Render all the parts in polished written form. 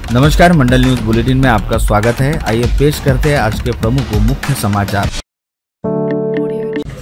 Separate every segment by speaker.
Speaker 1: नमस्कार, मंडल news bulletin में आपका स्वागत है। आइए पेश करते हैं आज के प्रमुख व मुख्य समाचार।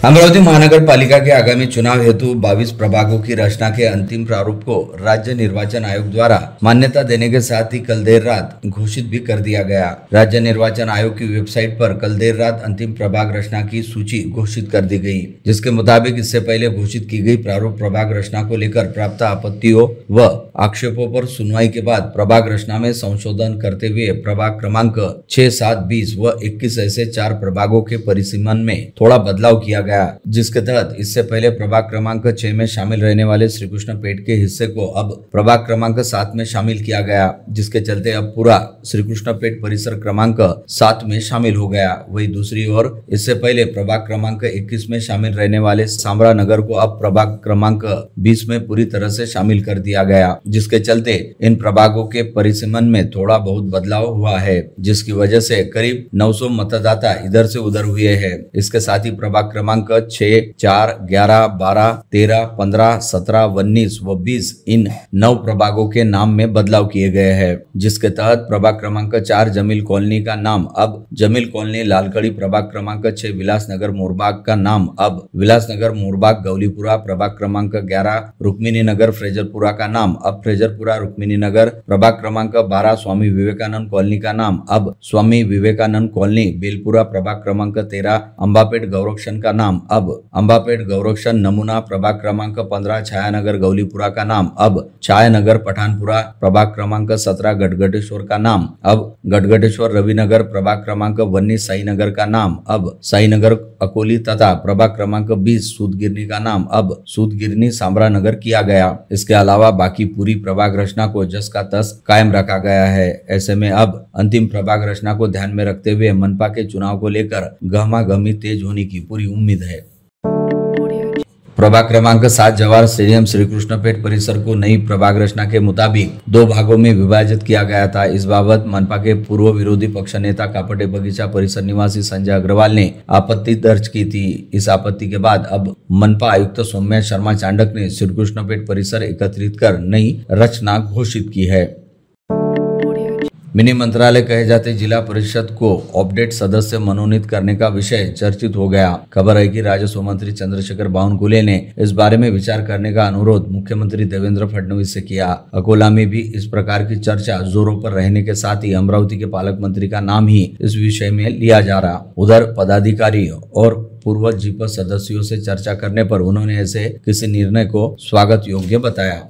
Speaker 2: अमरावती महानगर पालिका के आगामी चुनाव हेतु 22 प्रभागों की रचना के अंतिम प्रारूप को राज्य निर्वाचन आयोग द्वारा मान्यता देने के साथ ही कल देर रात घोषित भी कर दिया गया। राज्य निर्वाचन आयोग की वेबसाइट पर कल देर रात अंतिम प्रभाग रचना की सूची घोषित कर दी गई, जिसके मुताबिक इससे पहले घोषित की गई प्रारूप प्रभाग रचना को लेकर प्राप्त आपत्तियों व आक्षेपों पर सुनवाई के बाद प्रभाग रचना में संशोधन करते हुए प्रभाग क्रमांक 6, 7, 20 व 21 ऐसे 4 प्रभागों के परिसीमन में थोड़ा बदलाव किया गया, जिसके तहत इससे पहले प्रभाग क्रमांक 6 में शामिल रहने वाले श्री कृष्ण पेट के हिस्से को अब प्रभाग क्रमांक 7 में शामिल किया गया, जिसके चलते अब पूरा श्री कृष्ण पेट परिसर क्रमांक 7 में शामिल हो गया। वहीं दूसरी ओर इससे पहले प्रभाग क्रमांक 21 में शामिल रहने वाले सांबरा नगर को अब प्रभाग क्रमांक 20 में पूरी तरह से शामिल कर दिया गया, जिसके चलते इन प्रभागों के परिसीमन में थोड़ा बहुत बदलाव हुआ है, जिसकी वजह से करीब 900 मतदाता इधर से उधर हुए हैं। इसके साथ ही प्रभाग क्रमांक 6, 4, 11, 12, 13, 15, 17, 19 व 20 इन 9 प्रभागों के नाम में बदलाव किए गए हैं, जिसके तहत प्रभाग क्रमांक 4 जमील कॉलोनी का नाम अब जमील कॉलोनी लालखड़ी, प्रभाग क्रमांक 6 विलासनगर मोरबाग का नाम अब विलासनगर मोरबाग गौलीपुरा, प्रभाग क्रमांक 11 रुक्मिणी नगर फ्रेजरपुरा का नाम अब फ्रेजरपुरा रुक्मिणी नगर, प्रभाग क्रमांक 12 स्वामी विवेकानंद कॉलोनी का नाम अब स्वामी विवेकानंद कॉलोनी बेलपुरा, प्रभाग क्रमांक 13 अंबापेट गौरक्षण का नाम अब अंबापेट गौरक्षण नमूना, प्रभाग क्रमांक 15 छायानगर गौलीपुरा का नाम अब छायानगर पठानपुरा, प्रभाग क्रमांक 17 गढ़गढ़ेश्वर का नाम अब गढ़गढ़ेश्वर रविनगर, प्रभाग क्रमांक 19 साईनगर का नाम अब साईनगर अकोली तथा प्रभाग क्रमांक 20 सूदगिरनी का नाम अब सूदगिरनी सांबरा नगर किया गया। इसके अलावा बाकी पूरी प्रभाग रचना को जस का तस कायम रखा गया है। ऐसे में अब अंतिम प्रभाग रचना को ध्यान में रखते हुए मनपा के चुनाव को लेकर गहमागहमी तेज होने की पूरी उम्मीद है। प्रभाग क्रमांक 7 जवाहर स्टेडियम श्री कृष्ण पेट परिसर को नई प्रभाग रचना के मुताबिक 2 भागों में विभाजित किया गया था। इस बाबत मनपा के पूर्व विरोधी पक्ष नेता कापटे बगीचा परिसर निवासी संजय अग्रवाल ने आपत्ति दर्ज की थी। इस आपत्ति के बाद अब मनपा आयुक्त सौम्या शर्मा चांडक ने श्री कृष्ण पेट परिसर एकत्रित कर नई रचना घोषित की है। मिनी मंत्रालय कहे जाते जिला परिषद को अपडेट सदस्य मनोनीत करने का विषय चर्चित हो गया। खबर है कि राजस्व मंत्री चंद्रशेखर बावनकुले ने इस बारे में विचार करने का अनुरोध मुख्यमंत्री देवेंद्र फडणवीस से किया। अकोला में भी इस प्रकार की चर्चा जोरों पर रहने के साथ ही अमरावती के पालक मंत्री का नाम ही इस विषय में लिया जा रहा। उधर पदाधिकारी और पूर्व जीपा सदस्यों से चर्चा करने पर उन्होंने ऐसे किसी निर्णय को स्वागत योग्य बताया।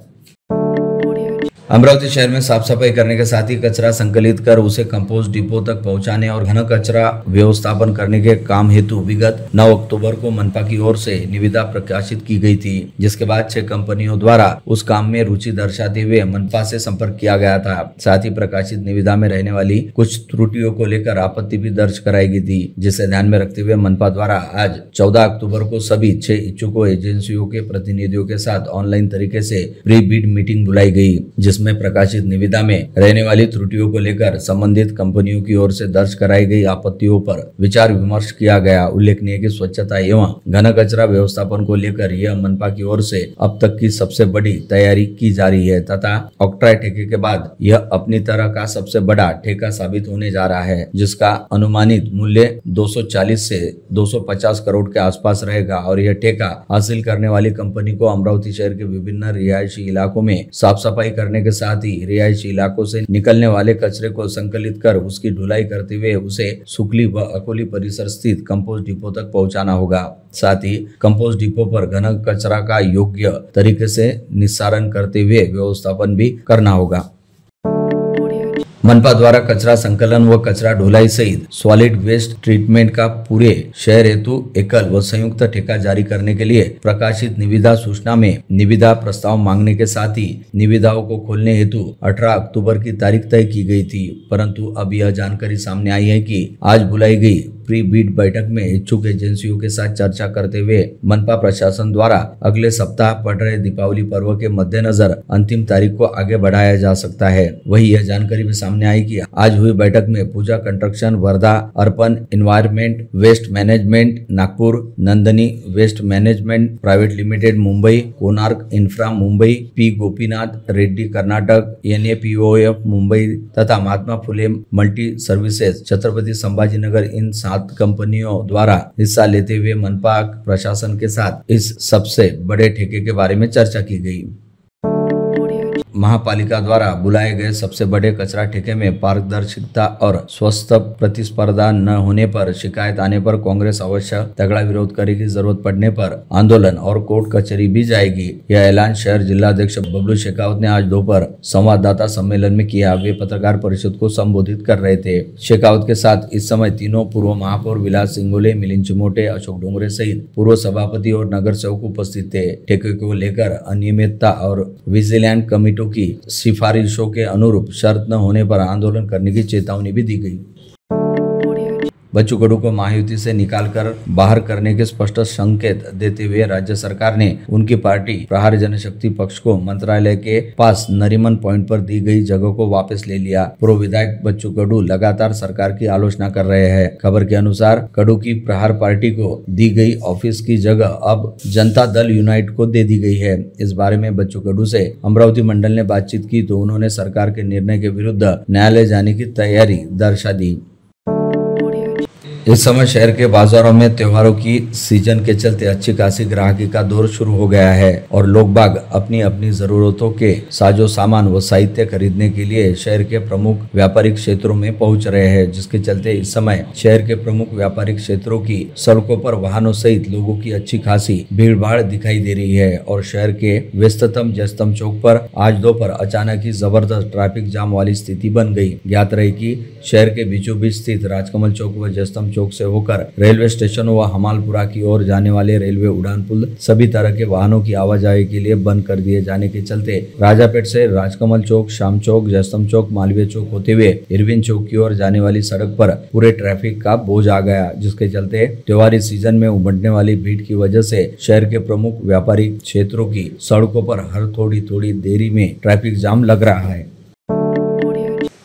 Speaker 2: अमरावती शहर में साफ सफाई करने के साथ ही कचरा संकलित कर उसे कंपोस्ट डिपो तक पहुंचाने और घन कचरा व्यवस्थापन करने के काम हेतु विगत 9 अक्टूबर को मनपा की ओर से निविदा प्रकाशित की गई थी, जिसके बाद 6 कंपनियों द्वारा उस काम में रुचि दर्शाते हुए मनपा से संपर्क किया गया था। साथ ही प्रकाशित निविदा में रहने वाली कुछ त्रुटियों को लेकर आपत्ति भी दर्ज कराई गई थी, जिसे ध्यान में रखते हुए मनपा द्वारा आज 14 अक्टूबर को सभी 6 इच्छुकों एजेंसियों के प्रतिनिधियों के साथ ऑनलाइन तरीके से प्री बिड मीटिंग बुलाई गई, जिसमें प्रकाशित निविदा में रहने वाली त्रुटियों को लेकर संबंधित कंपनियों की ओर से दर्ज कराई गई आपत्तियों पर विचार विमर्श किया गया। उल्लेखनीय कि स्वच्छता एवं घन कचरा व्यवस्थापन को लेकर यह मनपा की ओर से अब तक की सबसे बड़ी तैयारी की जा रही है तथा ऑक्ट्राय ठेके के बाद यह अपनी तरह का सबसे बड़ा ठेका साबित होने जा रहा है, जिसका अनुमानित मूल्य 240 से 250 करोड़ के आसपास रहेगा और यह ठेका हासिल करने वाली कंपनी को अमरावती शहर के विभिन्न रिहायशी इलाकों में साफ सफाई करने के साथ ही रिहायशी इलाकों से निकलने वाले कचरे को संकलित कर उसकी ढुलाई करते हुए उसे सुकली व अकोली परिसर स्थित कंपोस्ट डिपो तक पहुंचाना होगा। साथ ही कंपोस्ट डिपो पर घन कचरा का योग्य तरीके से निस्तारण करते हुए व्यवस्थापन भी करना होगा। मनपा द्वारा कचरा संकलन व कचरा ढुलाई सहित सॉलिड वेस्ट ट्रीटमेंट का पूरे शहर हेतु एकल व संयुक्त ठेका जारी करने के लिए प्रकाशित निविदा सूचना में निविदा प्रस्ताव मांगने के साथ ही निविदाओं को खोलने हेतु 18 अक्टूबर की तारीख तय की गई थी, परंतु अब यह जानकारी सामने आई है कि आज बुलाई गई प्री बीट बैठक में इच्छुक एजेंसियों के साथ चर्चा करते हुए मनपा प्रशासन द्वारा अगले सप्ताह पड़ रहे दीपावली पर्व के मद्देनजर अंतिम तारीख को आगे बढ़ाया जा सकता है। वही यह जानकारी भी सामने आई कि आज हुई बैठक में Pooja construction Wardha, Arpan environment waste management Nagpur, Nandini waste management private limited Mumbai, Konark infra Mumbai, P Gopinath Reddy Karnataka, NAPOF Mumbai तथा महात्मा फुले मल्टी सर्विसेज छत्रपति संभाजीनगर इन 7 कंपनियों द्वारा हिस्सा लेते हुए मनपा प्रशासन के साथ इस सबसे बड़े ठेके के बारे में चर्चा की गई। महापालिका द्वारा बुलाए गए सबसे बड़े कचरा ठेके में पारदर्शिता और स्वस्थ प्रतिस्पर्धा न होने पर शिकायत आने पर कांग्रेस अवश्य तगड़ा विरोध करेगी। जरूरत पड़ने पर आंदोलन और कोर्ट कचहरी भी जाएगी। यह ऐलान शहर जिलाध्यक्ष बबलू शेखावत ने आज दोपहर संवाददाता सम्मेलन में किया। वे पत्रकार परिषद को संबोधित कर रहे थे। शेखावत के साथ इस समय तीनों पूर्व महापौर विलास सिंगोले, मिलिंद चिमोटे, अशोक डोंगरे सहित पूर्व सभापति और नगर सेवक उपस्थित थे। ठेके को लेकर अनियमितता और विजिलेंस कमेटी की सिफारिशों के अनुरूप शर्त न होने पर आंदोलन करने की चेतावनी भी दी गई। बच्चू कडू को महायुति से निकालकर बाहर करने के स्पष्ट संकेत देते हुए राज्य सरकार ने उनकी पार्टी प्रहार जनशक्ति पक्ष को मंत्रालय के पास नरीमन पॉइंट पर दी गई जगह को वापस ले लिया। पूर्व विधायक बच्चू कडू लगातार सरकार की आलोचना कर रहे हैं। खबर के अनुसार कडू की प्रहार पार्टी को दी गई ऑफिस की जगह अब जनता दल यूनाइट को दे दी गई है। इस बारे में बच्चू कडू से अमरावती मंडल ने बातचीत की तो उन्होंने सरकार के निर्णय के विरुद्ध न्यायालय जाने की तैयारी दर्शा दी। इस समय शहर के बाजारों में त्योहारों की सीजन के चलते अच्छी खासी ग्राहकी का दौर शुरू हो गया है और लोग बाग अपनी अपनी जरूरतों के साजो सामान व साहित्य खरीदने के लिए शहर के प्रमुख व्यापारिक क्षेत्रों में पहुंच रहे हैं, जिसके चलते इस समय शहर के प्रमुख व्यापारिक क्षेत्रों की सड़कों पर वाहनों सहित लोगों की अच्छी खासी भीड़ भाड़ दिखाई दे रही है और शहर के व्यस्ततम जयस्तंभ चौक पर आज दोपहर अचानक ही जबरदस्त ट्रैफिक जाम वाली स्थिति बन गई। ज्ञात रहे कि शहर के बीचों बीच स्थित राजकमल चौक व जयस्तंभ चौक से होकर रेलवे स्टेशन व हमालपुरा की ओर जाने वाले रेलवे उड़ान पुल सभी तरह के वाहनों की आवाजाही के लिए बंद कर दिए जाने के चलते राजापेट से राजकमल चौक, शाम चौक, जयस्तंभ चौक, मालवीय चौक होते हुए इरविन चौक की ओर जाने वाली सड़क पर पूरे ट्रैफिक का बोझ आ गया, जिसके चलते त्योहारी सीजन में उमड़ने वाली भीड़ की वजह से शहर के प्रमुख व्यापारिक क्षेत्रों की सड़कों पर हर थोड़ी देरी में ट्रैफिक जाम लग रहा है।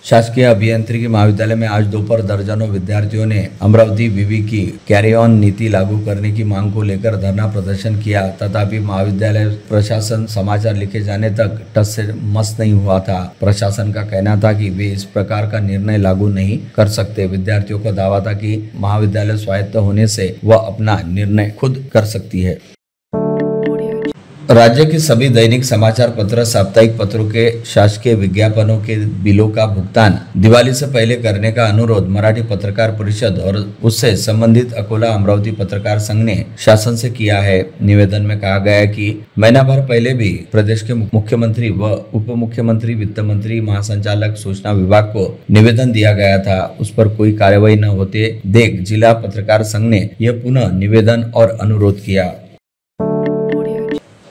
Speaker 2: शासकीय अभियांत्रिकी महाविद्यालय में आज दोपहर दर्जनों विद्यार्थियों ने अमरावती विवि की कैरी ऑन नीति लागू करने की मांग को लेकर धरना प्रदर्शन किया। तथापि महाविद्यालय प्रशासन समाचार लिखे जाने तक टस से मस नहीं हुआ था। प्रशासन का कहना था कि वे इस प्रकार का निर्णय लागू नहीं कर सकते। विद्यार्थियों का दावा था कि महाविद्यालय स्वायत्त होने से वह अपना निर्णय खुद कर सकती है। राज्य के सभी दैनिक समाचार पत्र, साप्ताहिक पत्रों के शासकीय विज्ञापनों के बिलों का भुगतान दिवाली से पहले करने का अनुरोध मराठी पत्रकार परिषद और उससे संबंधित अकोला अमरावती पत्रकार संघ ने शासन से किया है। निवेदन में कहा गया है कि महीना भर पहले भी प्रदेश के मुख्यमंत्री व उप मुख्यमंत्री, वित्त मंत्री, महासंचालक सूचना विभाग को निवेदन दिया गया था। उस पर कोई कार्यवाही न होते देख जिला पत्रकार संघ ने यह पुनः निवेदन और अनुरोध किया।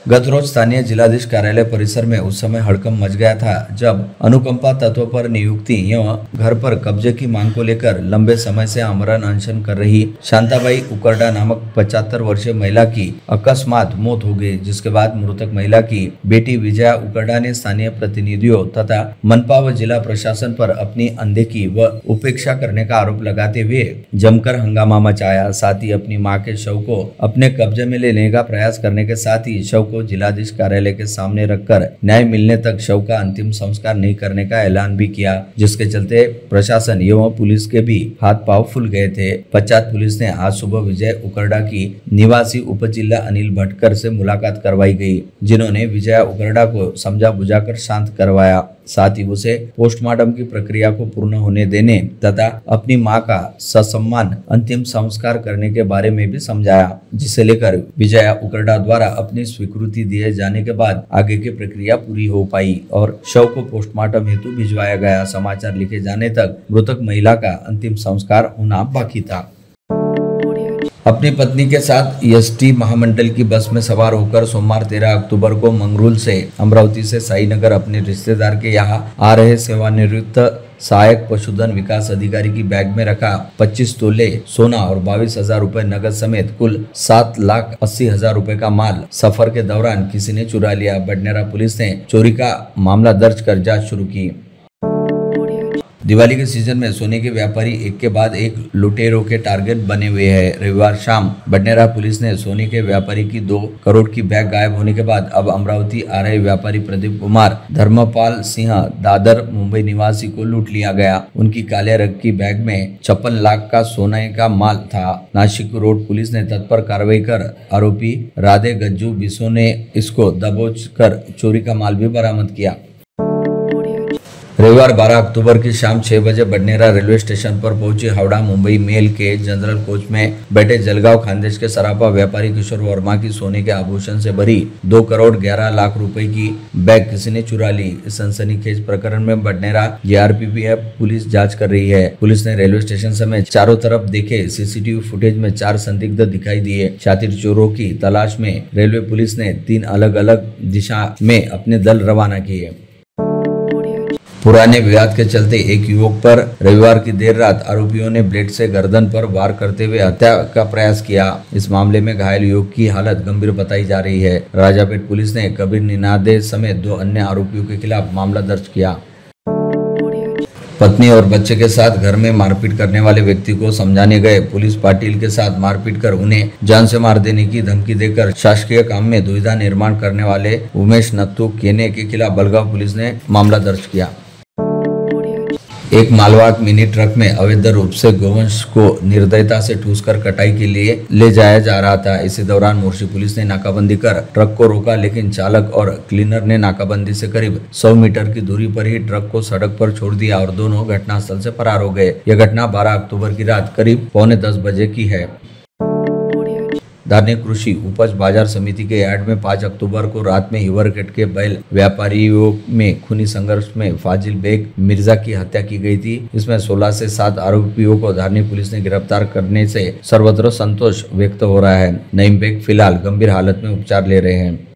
Speaker 2: गत रोज स्थानीय जिलाधीश कार्यालय परिसर में उस समय हड़कंप मच गया था जब अनुकंपा तत्व पर नियुक्ति एवं घर पर कब्जे की मांग को लेकर लंबे समय से आमरण अनशन कर रही शांताबाई उकरडा नामक 75 वर्षीय महिला की अकस्मात मौत हो गई, जिसके बाद मृतक महिला की बेटी विजया उकरडा ने स्थानीय प्रतिनिधियों तथा मनपा व जिला प्रशासन पर अपनी अनदेखी व उपेक्षा करने का आरोप लगाते हुए जमकर हंगामा मचाया। साथ ही अपनी मां के शव को अपने कब्जे में लेने का प्रयास करने के साथ ही शव को जिलाधीश कार्यालय के सामने रखकर न्याय मिलने तक शव का अंतिम संस्कार नहीं करने का ऐलान भी किया, जिसके चलते प्रशासन एवं पुलिस के भी हाथ पांव फूल गए थे। पश्चात पुलिस ने आज सुबह विजय उकरडा की निवासी उप जिला अनिल भटकर से मुलाकात करवाई गई, जिन्होंने विजया उकरडा को समझा बुझाकर शांत करवाया। साथ ही उसे पोस्टमार्टम की प्रक्रिया को पूर्ण होने देने तथा अपनी मां का ससम्मान अंतिम संस्कार करने के बारे में भी समझाया, जिसे लेकर विजया उकरडा द्वारा अपनी स्वीकृति दिए जाने के बाद आगे की प्रक्रिया पूरी हो पाई और शव को पोस्टमार्टम हेतु भिजवाया गया। समाचार लिखे जाने तक मृतक महिला का अंतिम संस्कार होना बाकी था। अपनी पत्नी के साथ एसटी महामंडल की बस में सवार होकर सोमवार 13 अक्टूबर को मंगरूल से अमरावती से साईनगर अपने रिश्तेदार के यहाँ आ रहे सेवानिवृत्त सहायक पशुधन विकास अधिकारी की बैग में रखा 25 तोले सोना और 22,000 रुपए नगद समेत कुल 7,80,000 रुपए का माल सफर के दौरान किसी ने चुरा लिया। बडनेरा पुलिस ने चोरी का मामला दर्ज कर जांच शुरू की। दिवाली के सीजन में सोने के व्यापारी एक के बाद एक लुटेरों के टारगेट बने हुए हैं। रविवार शाम बडनेरा पुलिस ने सोने के व्यापारी की 2 करोड़ की बैग गायब होने के बाद अब अमरावती आ रहे व्यापारी प्रदीप कुमार धर्मपाल सिंह दादर मुंबई निवासी को लूट लिया गया। उनकी काले रंग की बैग में 56 लाख का सोने का माल था। नासिक रोड पुलिस ने तत्पर कार्रवाई कर आरोपी राधे गज्जू बिसो ने इसको दबोच कर चोरी का माल भी बरामद किया। रविवार 12 अक्टूबर की शाम 6 बजे बडनेरा रेलवे स्टेशन पर पहुंची हावड़ा मुंबई मेल के जनरल कोच में बैठे जलगांव खानदेश के सराफा व्यापारी किशोर वर्मा की सोने के आभूषण से भरी 2 करोड़ 11 लाख रुपए की बैग किसी ने चुरा ली। इस सनसनीखेज प्रकरण में बडनेरा जीआरपीएफ पुलिस जांच कर रही है। पुलिस ने रेलवे स्टेशन समेत चारों तरफ देखे सीसीटीवी फुटेज में 4 संदिग्ध दिखाई दिए। शातिर चोरों की तलाश में रेलवे पुलिस ने 3 अलग अलग दिशा में अपने दल रवाना किए। पुराने विवाद के चलते एक युवक पर रविवार की देर रात आरोपियों ने ब्लेड से गर्दन पर वार करते हुए हत्या का प्रयास किया। इस मामले में घायल युवक की हालत गंभीर बताई जा रही है। राजापेट पुलिस ने कबीर निनादे समेत 2 अन्य आरोपियों के खिलाफ मामला दर्ज किया। पत्नी और बच्चे के साथ घर में मारपीट करने वाले व्यक्ति को समझाने गए पुलिस पाटिल के साथ मारपीट कर उन्हें जान से मार देने की धमकी देकर शासकीय काम में दुविधा निर्माण करने वाले उमेश नत्थू केने के खिलाफ बलगांव पुलिस ने मामला दर्ज किया। एक मालवाहक मिनी ट्रक में अवैध रूप से गोवंश को निर्दयता से ठूसकर कटाई के लिए ले जाया जा रहा था। इसी दौरान मोर्शी पुलिस ने नाकाबंदी कर ट्रक को रोका, लेकिन चालक और क्लीनर ने नाकाबंदी से करीब 100 मीटर की दूरी पर ही ट्रक को सड़क पर छोड़ दिया और दोनों घटनास्थल से फरार हो गए। यह घटना 12 अक्टूबर की रात करीब 9:45 बजे की है। धार्मिक कृषि उपज बाजार समिति के यार्ड में 5 अक्टूबर को रात में हिवरगेट के बैल व्यापारियों में खूनी संघर्ष में फाजिल बेग मिर्जा की हत्या की गई थी। इसमें 16 से 7 आरोपियों को धार्मिक पुलिस ने गिरफ्तार करने से सर्वत्र संतोष व्यक्त हो रहा है। नईम बेग फिलहाल गंभीर हालत में उपचार ले रहे हैं।